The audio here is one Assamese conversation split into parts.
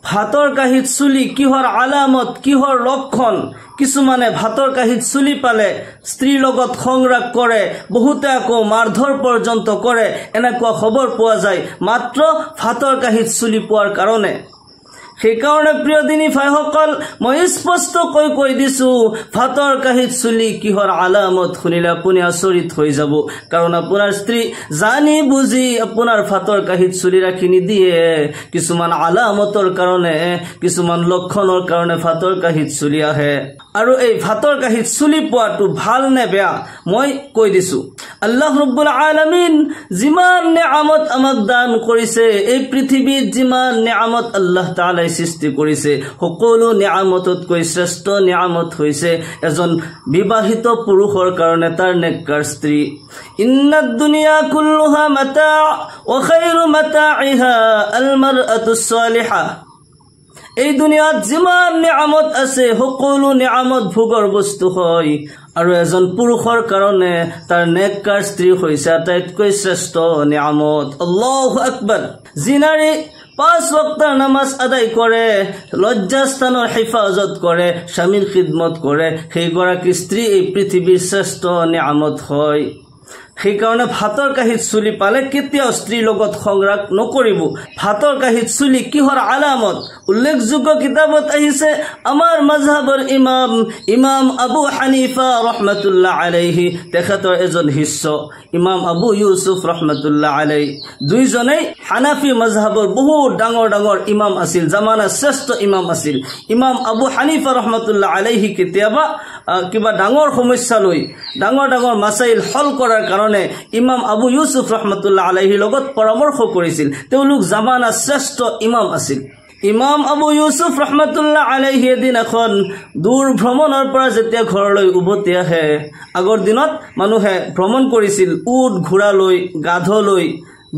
ভাতৰ কাঁহীত চুলি কিহৰ আলামত কিহৰ লক্ষণ কিছুমানে ভাতৰ কাঁহীত চুলি পালে স্ত্ৰীৰ লগত সংৰাগ কৰে বহুতে আকৌ মাৰধৰ পৰ্যন্ত কৰে এনেকুৱা খবৰ পোৱা যায় মাত্ৰ ভাতৰ কাঁহীত চুলি পোৱাৰ কাৰণে সেইকাৰণে প্ৰিয় দিনী ভাইসকল মই স্পষ্ট কৈ দিছো ভাতৰ কাঁহীত চুলি কিহৰ আলামত শুনিলে আপুনি আচৰিত হৈ যাব কাৰণ আপোনাৰ স্ত্ৰী জানি বুজি আপোনাৰ ভাতৰ কাঁহীত চুলি ৰাখি নিদিয়ে কিছুমান আলামতৰ কাৰণে কিছুমান লক্ষণৰ কাৰণে ভাতৰ কাঁহীত চুলি আহে আৰু এই ভাতৰ কাঁহীত চুলি পোৱাটো ভাল নে বেয়া মই কৈ দিছো আল্লাহ ৰব্বুল আলামিন যিমান নিয়ামত আমাক দান কৰিছে এই পৃথিৱীত যিমান নিয়ামত আল্লাহ তাআলাই সৃষ্টি কৰিছে সকলো নিয়ামততকৈ শ্ৰেষ্ঠ নিয়ামত হৈছে এজন বিবাহিত পুৰুষৰ কাৰণে তাৰ নেককাৰ স্ত্ৰী ইন্নাদ দুনিয়া কুল্লুহা মাতা ওয়া খায়ৰু মাতাইহা আল মাৰআতুস সালিহা এই দুনিয়াত যিমান নিয়ামত আছে সকলো নিয়ামত ভোগৰ বস্তু হয় আৰু এজন পুৰুষৰ কাৰণে তাৰ নেককাৰ স্ত্ৰী হৈছে আটাইতকৈ শ্ৰেষ্ঠ নিয়ামত আল্লাহু আকবাৰ জিনাৰী 5 ওয়াক্তেৰ নামাজ আদায় কৰে লজ্জাস্থানেৰ হেফাজত কৰে স্বামীৰ খিদমত কৰে সেই গৰাকী স্ত্ৰী এই পৃথিবীৰ শ্ৰেষ্ঠ নিয়ামত হয় সেই কাৰণে ভাতৰ কাঁহীত চুলি পালে কেতিয়াও স্ত্ৰীৰ লগত সংৰাগ নকৰিব ভাতৰ কাঁহীত চুলি কিহৰ আলামত উল্লেখযোগ্য কিতাবত আহিছে আমাৰ মাযহাবৰ ইমাম আবু হানিফা ৰাহমাতুল্লাহ আলাইহি তেখেতৰ এজন শিষ্য ইমাম আবু ইউসুফ ৰাহমাতুল্লাহ আলাইহি দুইজনেই হানাফি মাযহাবৰ বহু ডাঙৰ ইমাম আছিল জামানাৰ শ্ৰেষ্ঠ ইমাম আছিল ইমাম আবু হানিফা ৰাহমাতুল্লাহ আলাইহি কেতিয়াবা কিবা ডাঙৰ সমস্যা লৈ ডাঙৰ মাসাইল হল কৰাৰ কাৰণে ইমাম আবু ইউসুফ ৰাহমাতুল্লাহ আলাইহি লগত পৰামৰ্শ কৰিছিল তেওঁলোক জামানাৰ শ্ৰেষ্ঠ ইমাম আছিল ইমাম আবু ইউসুফ ৰাহমাতুল্লাহ আলাইহি এদিন এখন দূৰ ভ্ৰমণৰ পৰা যেতিয়া ঘৰলৈ উভতি আহে আগৰ দিনত মানুহে ভ্ৰমণ কৰিছিল উট ঘোঁৰা লৈ গাধ লৈ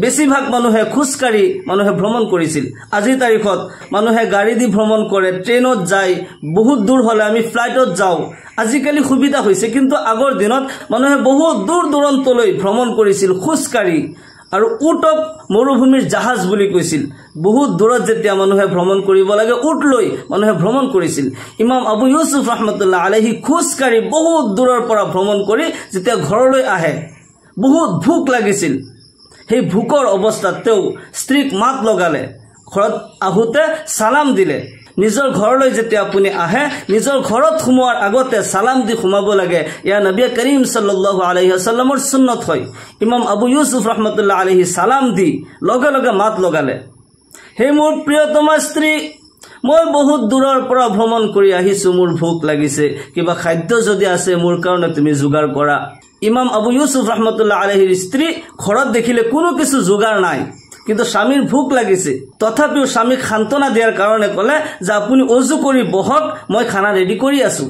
বেছিভাগ মানুহে খুচকাৰি মানুহে ভ্ৰমণ কৰিছিল আজি তাৰিখত মানুহে গাড়ী দি ভ্ৰমণ কৰে ট্ৰেইনত যায় বহুত দূৰ হলে আমি ফ্লাইটত যাও আজিকালি সুবিধা হৈছে কিন্তু আগৰ দিনত মানুহে বহুত দূৰ দূৰন্তলৈ ভ্ৰমণ কৰিছিল খুচকাৰি আৰু উটক মৰুভূমিৰ জাহাজ বুলি কৈছিল বহুত দূৰত যেতিয়া মানুহে ভ্ৰমণ কৰিব লাগে উট লৈ মানুহে ভ্ৰমণ কৰিছিল ইমাম আবু ইউসুফ ৰাহমাতুল্লাহ আলাইহি খুচকাৰি বহুত দূৰৰ পৰা ভ্ৰমণ কৰি যেতিয়া ঘৰলৈ আহে বহুত ভোক লাগিছিল সেই ভোকৰ অৱস্থাত তেওঁ স্ত্ৰীক মাত লগালে ঘৰত আহুতে সালাম দিলে নিজৰ ঘৰলৈ যেতিয়া আপুনি আহে নিজৰ ঘৰত সোমোৱাৰ আগতে সালাম দি সোমাব লাগে ইয়া নবী কৰিম সাল্লাল্লাহু আলাইহি ওয়াসাল্লামৰ সুন্নত হয় ইমাম আবু ইউসুফ ৰাহমাতুল্লাহ আলাইহি সালাম দি লগে মাত লগালে হে মোৰ প্ৰিয়তমা স্ত্ৰী মই বহুত দূৰৰ পৰা ভ্ৰমণ কৰি আহিছো মোৰ ভোক লাগিছে কিবা খাদ্য যদি আছে মোৰ কাৰণে তুমি যোগাৰ কৰা ইমাম আবু ইউসুফ ৰাহমাতুল্লাহ আলাইহিৰ স্ত্ৰী ঘৰত দেখিলে কোনো কিছু যোগাৰ নাই কিন্তু স্বামীৰ ভোক লাগিছে তথাপিও স্বামীক সান্তনা দিয়াৰ কাৰণে ক'লে যে আপুনি ওযু কৰি বহক মই খানা ৰেডি কৰি আছো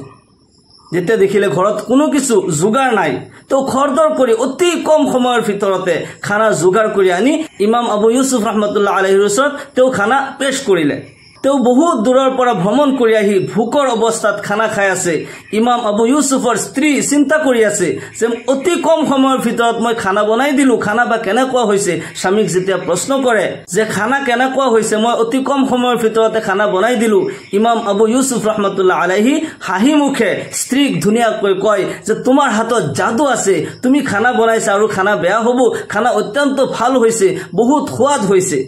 যেতিয়া দেখিলে ঘৰত কোনো কিছু যোগাৰ নাই তো খৰদৰ কৰি অতি কম সময়ৰ ভিতৰতে খানা যোগাৰ কৰি আনি ইমাম আবু ইউসুফ ৰাহমাতুল্লাহ আলাইহিৰ ওচৰত তেওঁ খানা পেশ কৰিলে তেওঁ বহুত দূৰৰ পৰা ভ্ৰমণ কৰি আহি ভোকৰ অৱস্থাত খানা খাই আছে ইমাম আবু ইউসুফৰ স্ত্ৰী চিন্তা কৰি আছে যে অতি কম সময়ৰ ভিতৰত মই খানা বনাই দিলো খানা বা কেনেকুৱা হৈছে স্বামীক যেতিয়া প্ৰশ্ন কৰে যে খানা কেনেকুৱা হৈছে মই অতি কম সময়ৰ ভিতৰতে খানা বনাই দিলো ইমাম আবু ইউসুফ ৰাহমাতুল্লাহ আলাইহি হাঁহি মুখে স্ত্ৰীক ধুনীয়াকৈ কয় যে তোমাৰ হাতত জাদু আছে তুমি খানা বনাইছা আৰু খানা বেয়া হ'ব খানা অত্যন্ত ভাল হৈছে বহুত সোৱাদ হৈছে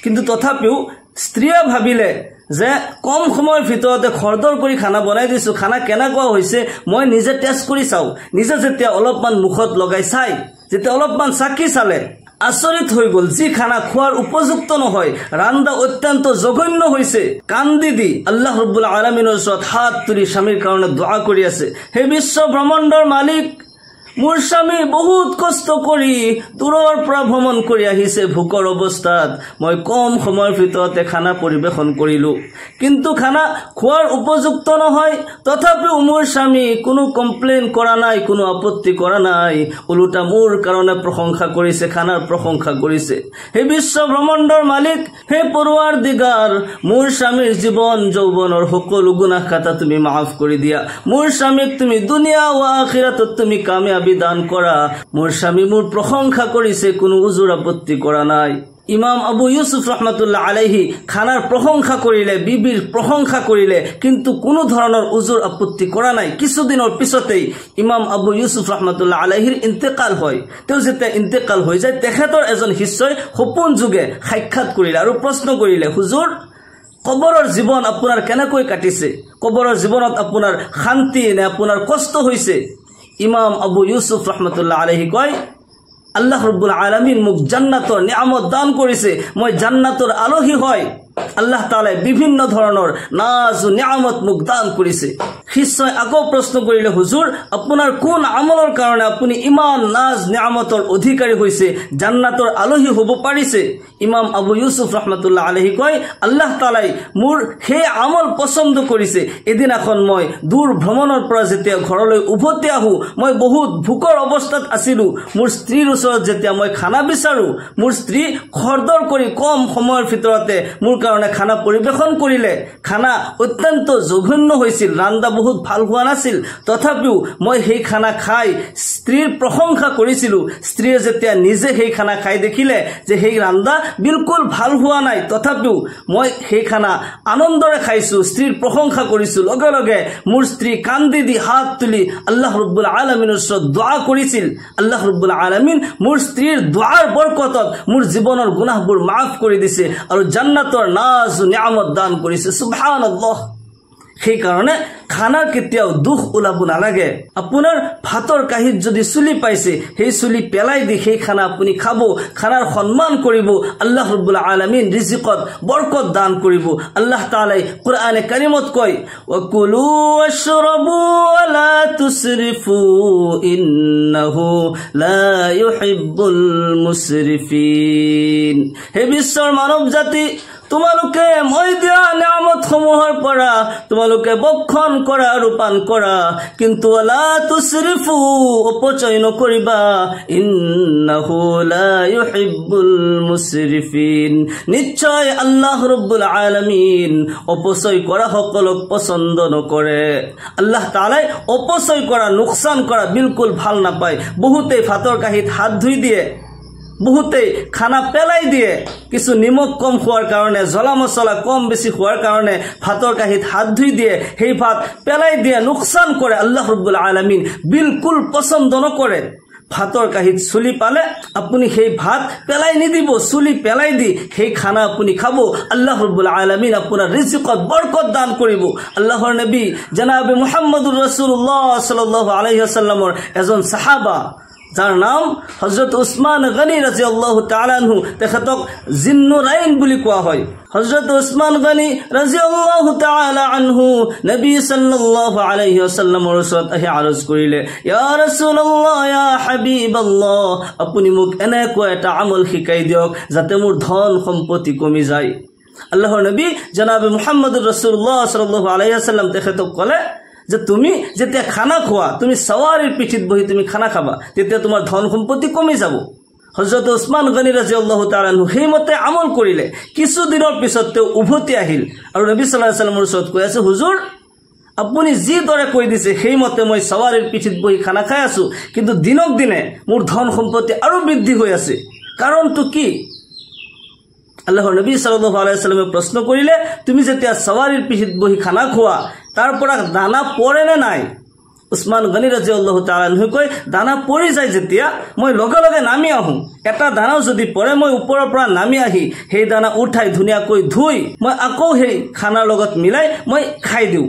কিন্তু তথাপিও স্ত্ৰীয়ে ভাবিলে যে কম সময়ৰ ভিতৰতে খৰদৰ কৰি খানা বনাই দিছো খানা কেনেকুৱা হৈছে মই নিজে টেষ্ট কৰি চাও নিজে যেতিয়া অলপমান মুখত লগাই চাই যেতিয়া অলপমান চাকি চালে আচৰিত হৈ গল যি খানা খোৱাৰ উপযুক্ত নহয় ৰান্দা অত্যন্ত জঘন্য হৈছে কান্দি দি আল্লাহ ৰাব্বুল আলামিনৰ ওচৰত হাত তুলি স্বামীৰ কাৰণে দোয়া কৰি আছে হে বিশ্ব ব্ৰহ্মাণ্ডৰ মালিক মোৰ স্বামী বহুত কষ্ট কৰি দূৰৰ পৰা ভ্ৰমণ কৰি আহিছে ভোকৰ অৱস্থাত মই কম সময়ৰ ভিতৰতে খানা পৰিবেশন কৰিলো কিন্তু খানা খোৱাৰ উপযুক্ত নহয় তথাপিও মোৰ স্বামী কোনো কমপ্লেইন কৰা নাই কোনো আপত্তি কৰা নাই উল্টা মোৰ কাৰণে প্ৰশংসা কৰিছে খানাৰ প্ৰশংসা কৰিছে হে বিশ্ব ব্ৰহ্মাণ্ডৰ মালিক হে পৰৱাৰদিগাৰ মোৰ স্বামীৰ জীৱন যৌৱনৰ সকলো গুনাহ খাতা তুমি মাফ কৰি দিয়া মোৰ স্বামীক তুমি দুনিয়া ও আখিৰাতত তুমি কামিয়াবি দান কৰা মোৰ স্বামী মোৰ প্ৰশংসা কৰিছে কোনো উজুৰ আপত্তি কৰা নাই ইমাম আবু ইউসুফ রহমতুল্লাহ আলাইহি খানার প্রশংসা করিলে, বিবির প্রশংসা করিলে, কিন্তু কোনো ধরনের উজুর আপত্তি করা নাই। কিছুদিনের পিছতেই ইমাম আবু ইউসুফ রহমতুল্লাহ আলাইহির ইন্তেকাল হয়। তেওঁ যেতিয়া ইন্তেকাল হৈ যায়, তেখেতৰ এজন শিষ্যই সপোন যোগে সাক্ষাৎ কৰিলে আৰু প্ৰশ্ন কৰিলে, হুজুৰ, কবৰৰ জীৱন আপোনাৰ কেনেকৈ কাটিছে? কবৰৰ জীৱনত আপোনাৰ শান্তি নে আপোনাৰ কষ্ট হৈছে? ইমাম আবু ইউসুফ ৰহমতুল্লাহ আলাইহি কয়, আল্লাহ ৰব্বুল আলামিন মোক জান্নাতৰ নিয়ামত দান কৰিছে, মই জান্নাতৰ আলহী হয়। আল্লাহ তাআলাই বিভিন্ন ধৰণৰ নাজ ও নিয়ামত মোক দান কৰিছে। শিষ্যই আকৌ প্ৰশ্ন কৰিলে, হুজুৰ, আপোনাৰ কোন আমলৰ কাৰণে আপুনি ইমান নাজ নিয়ামতৰ অধিকাৰী হৈছে, জান্নাতৰ আলহী হ'ব পাৰিছে? ইমাম আবু ইউসুফ ৰহমতুল্লাহ আলাইহি কয়, আল্লাহ তাআলাই মোৰ সেই আমল পছন্দ কৰিছে। এদিনাখন মই দূৰ ভ্ৰমণৰ পৰা যেতিয়া ঘৰলৈ উভতি আহোঁ, মই বহুত ভোকৰ অৱস্থাত আছিলোঁ। মোৰ স্ত্ৰীৰ ওচৰত যেতিয়া মই খানা বিচাৰোঁ, মোৰ স্ত্ৰী খৰদৰ কৰি কম সময়ৰ ভিতৰতে মোৰ কাৰণে খানা পৰিবেশন কৰিলে। খানা অত্যন্ত জঘন্য হৈছিল, ৰান্ধা বহুত ভাল হোৱা নাছিল। তথাপিও মই সেই খানা খাই স্ত্ৰীৰ প্ৰশংসা কৰিছিলোঁ। স্ত্ৰীয়ে যেতিয়া নিজে সেই খানা খাই দেখিলে যে সেই ৰান্ধা বিলকুল ভাল হোৱা নাই, তথাপিও মই সেই খানা আনন্দৰে খাইছোঁ, স্ত্ৰীৰ প্ৰশংসা কৰিছোঁ। লগে লগে মোৰ স্ত্ৰী কান্দি দি হাত তুলি আল্লাহ ৰব্বুল আলামিনৰ ওচৰত দোৱা কৰিছিল। আল্লাহ ৰব্বুল আলামিন মোৰ স্ত্ৰীৰ দোৱাৰ বৰকতত মোৰ জীৱনৰ গুনাহবোৰ মাফ কৰি দিছে আৰু জান্নাতৰ নাজ ও নিয়ামত দান কৰিছে। সুবহানাল্লাহ। সেইকাৰণে খানাৰ কেতিয়াও দুখ ওলাব নালাগে। আপোনাৰ ভাতৰ কাঁহীত যদি চুলি পাইছে, সেই চুলি পেলাই দি সেই খানা আপুনি খাব, খানাৰ সন্মান কৰিব। আল্লাহ ৰব্বুল আলামিন ৰিজিকত বৰকত দান কৰিব। আল্লাহ তাআলাই কোৰআনে কাৰিমত কয়, ওয়াকুলু ওয়াশৰাবু ওয়া লা তুসৰিফু ইন্নাহু লা ইউহিব্বুল মুসৰিফিন। হে বিশ্বৰ মানৱ জাতি, তোমালোকে মই দিয়া নিয়ামতসমূহৰ পৰা তোমালোকে ভক্ষণ কৰা আৰু পান কৰা, কিন্তু লা তুসৰিফু, অপচয় নকৰিবা। ইন্নাহু লা ইউহিব্বুল মুসৰিফিন, নিশ্চয় আল্লাহ ৰব্বুল আলামিন অপচয় কৰা সকলক পছন্দ নকৰে। আল্লাহ তাআলাই অপচয় কৰা, নোকচান কৰা বিলকুল ভাল নাপায়। বহুতেই ভাতৰ কাঁহীত হাত ধুই দিয়ে, বহুতেই খানা পেলাই দিয়ে। কিছু নিমখ কম খোৱাৰ কাৰণে, জ্বলা মছলা কম বেছি খোৱাৰ কাৰণে ভাতৰ কাঁহীত হাত ধুই দিয়ে, সেই ভাত পেলাই দিয়ে, নোকচান কৰে। আল্লাহ ৰব্বুল আলামিন বিলকুল পছন্দ নকৰে। ভাতৰ কাঁহীত চুলি পালে আপুনি সেই ভাত পেলাই নিদিব, চুলি পেলাই দি সেই খানা আপুনি খাব। আল্লাহ ৰব্বুল আলামিন আপোনাৰ ৰিজিকত বৰকত দান কৰিব। আল্লাহৰ নবী জনাবে মুহাম্মদুৰ ৰাসূলুল্লাহ সাল্লাল্লাহু আলাইহি ওয়াসাল্লামৰ এজন সাহাবা, যাৰ নাম হযৰত উসমান গনি ৰাদিয়াল্লাহু তাআলা আনহু, তেখেতক জিন্নুৰাইন বুলি কোৱা হয়। হযৰত উসমান গনি ৰাদিয়াল্লাহু তাআলা আনহু নবী সাল্লাল্লাহু আলাইহি ওয়াসাল্লামৰ ওচৰত আহি আৰজ কৰিলে, ইয়া ৰাসূলুল্লাহ, ইয়া হাবিবাল্লাহ, আপুনি মোক এনেকুৱা এটা আমল শিকাই দিয়ক যাতে মোৰ ধন সম্পত্তি কমি যায়। আল্লাহৰ নবী জনাবে মুহাম্মদুৰ ৰাসূলুল্লাহ সাল্লাল্লাহু আলাইহি ওয়াসাল্লাম তেখেতক ক'লে যে তুমি যেতিয়া খানা খোৱা, তুমি সৱাৰীৰ পিঠিত বহি তুমি খানা খাবা, তেতিয়া তোমাৰ ধন সম্পত্তি কমি যাব। হযৰত উসমান গনি ৰাদিয়াল্লাহু তাআলা আনহু সেইমতে আমল কৰিলে। কিছুদিনৰ পিছত তেওঁ উভতি আহিল আৰু নবী সাল্লাল্লাহু আলাইহি ওয়াসাল্লামৰ ওচৰত কৈ আছে, হুজুৰ, আপুনি যিদৰে কৈ দিছে সেইমতে মই সৱাৰীৰ পিঠিত বহি খানা খাই আছো, কিন্তু দিনক দিনে মোৰ ধন সম্পত্তি আৰু বৃদ্ধি হৈ আছে, কাৰণটো কি? আল্লাহৰ নবী সাল্লাল্লাহু আলাইহি ওয়াসাল্লামে প্ৰশ্ন কৰিলে, তুমি যেতিয়া সৱাৰীৰ পিঠিত বহি খানা খোৱা, তাৰ পৰা দানা পৰে নে নাই? উসমান গনি ৰাদিয়াল্লাহু তাআলা আনহু কয়, দানা পৰি যায় যেতিয়া মই লগে লগে নামি আহোঁ। এটা দানাও যদি পৰে, মই ওপৰৰ পৰা নামি আহি সেই দানা উঠাই ধুনীয়াকৈ ধুই মই আকৌ সেই খানাৰ লগত মিলাই মই খাই দিওঁ।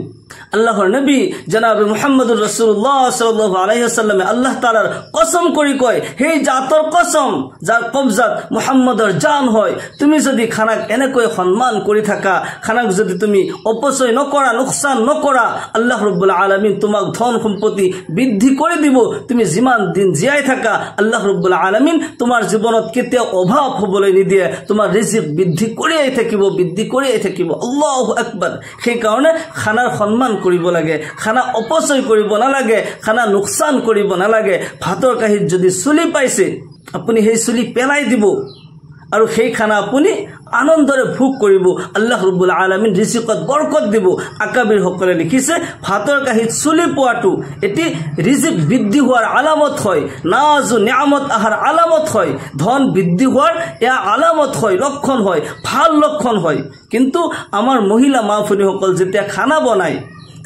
আল্লাহৰ নবী জনাবে মুহাম্মদুৰ ৰাসূলুল্লাহ সাল্লাল্লাহু আলাইহি ওয়াসাল্লামে আল্লাহ তাআলাৰ কসম কৰি কয়, সেই জাতৰ কসম যাৰ কবজাত মুহাম্মদৰ জান হয়, তুমি যদি খানাক এনেকৈ সন্মান কৰি থাকা, খানাক যদি তুমি অপচয় নকৰা, নোকচান নকৰা, আল্লাহ ৰব্বুল আলামিন তোমাক ধন সম্পত্তি বৃদ্ধি কৰি দিব। তুমি যিমান দিন জীয়াই থাকা, আল্লাহ ৰব্বুল আলামিন তোমাৰ জীৱনত কেতিয়াও অভাৱ হ'বলৈ নিদিয়ে, তোমাৰ ৰিজিক বৃদ্ধি কৰিয়েই থাকিব, বৃদ্ধি কৰিয়েই থাকিব। আল্লাহু আকবাৰ। সেইকাৰণে খানাৰ সন্মান কৰিব লাগে, খানা অপচয় কৰিব নালাগে, খানা নোকচান কৰিব নালাগে। ভাতৰ কাঁহীত যদি চুলি পাইছে, আপুনি সেই চুলি পেলাই দিব আৰু সেই খানা আপুনি আনন্দৰে ভোগ কৰিব আল্লাহ ৰাব্বুল আলামিন ৰিজিকত বৰকত দিব আকাবিৰ সকলে লিখিছে ভাতৰ কাঁহীত চুলি পোৱাটো এটি ৰিজিক বৃদ্ধি হোৱাৰ আলামত হয় নাজু নিয়ামত আহাৰ আলামত হয় ধন বৃদ্ধি হোৱাৰ এয়া আলামত হয় লক্ষণ হয় ভাল লক্ষণ হয় কিন্তু আমাৰ মহিলা মা ভনীসকল যেতিয়া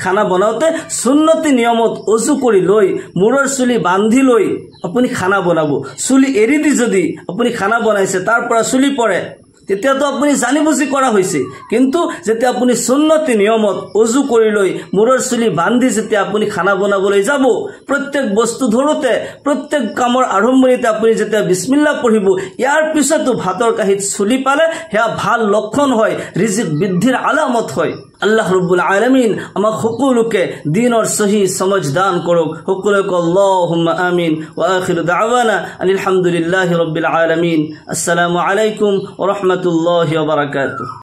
খানা বনাওতে সুন্নতি নিয়মত অজু কৰি লৈ মূৰৰ চুলি বান্ধি লৈ আপুনি খানা বনাব চুলি এৰি দি যদি আপুনি খানা বনাইছে তাৰ পৰা চুলি পৰে তেতিয়া তো আপুনি জানি বুজি কৰা হৈছে কিন্তু যেতিয়া আপুনি সুন্নতি নিয়মত অজু কৰি লৈ মূৰৰ চুলি বান্ধি যেতিয়া আপুনি খানা বনাবলৈ যাব প্ৰত্যেক বস্তু ধৰোতে প্ৰত্যেক কামৰ আৰম্ভণিতে আপুনি যেতিয়া বিসমিল্লাহ পঢ়িব ইয়াৰ পিছতো ভাতৰ কাঁহীত চুলি পালে হেয়া ভাল লক্ষণ হয় ৰিজিক বৃদ্ধিৰ আলামত হয় আল্লাহ ৰাব্বুল আলামিন আমাক সকলোকে দ্বীনৰ সহি সমজ দান কৰক সকলোকে আল্লাহুম্মা আমিন ওয়া আখিৰু দাওয়ানা আলহামদুলিল্লাহি ৰাব্বিল আলামিন আসসালামু আলাইকুম ওয়া ৰাহমাতুল্লাহি ওয়া বাৰাকাতুহু।